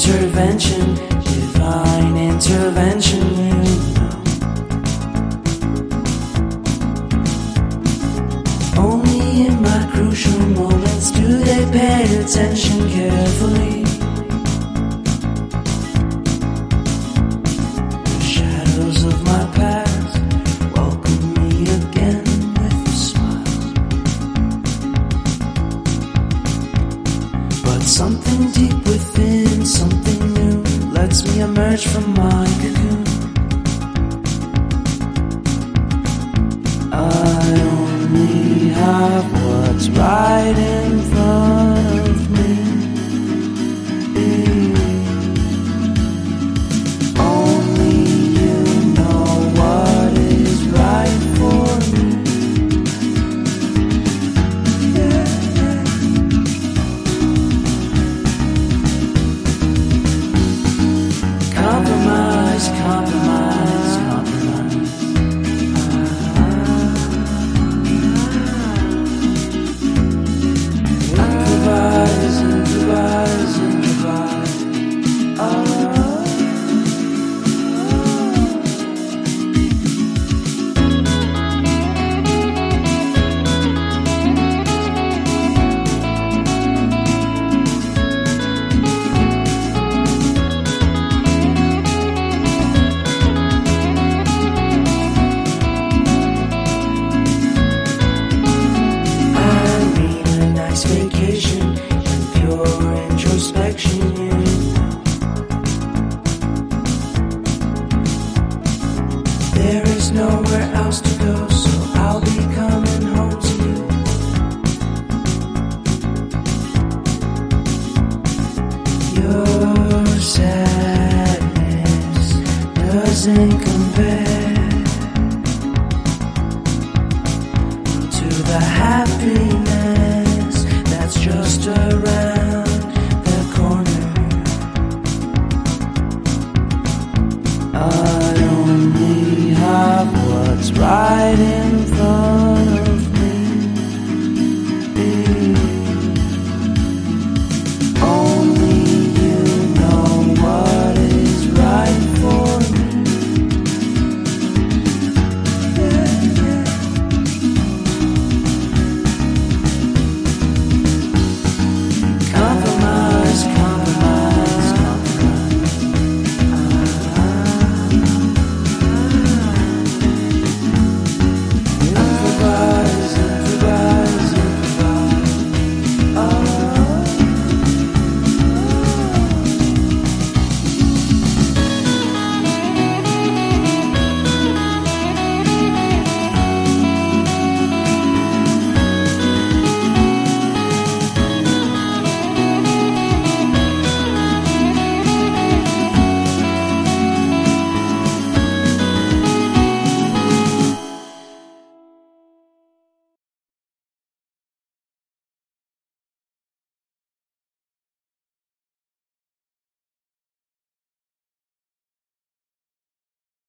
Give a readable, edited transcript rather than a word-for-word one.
intervention, divine intervention, you know. Only in my crucial moments do they pay attention carefully. The shadows of my past welcome me again with a smile. But something deep within, something new, lets me emerge from my cocoon. I only have what's right in front of me. Only you know what is right for me. Compromise, compromise, compromise. Improvise, improvise, improvise. Vacation and pure introspection, you know. There is nowhere else to go, so I'll be coming home to you. Your sadness doesn't compare to the happiness that's just around the corner. I only have what's right in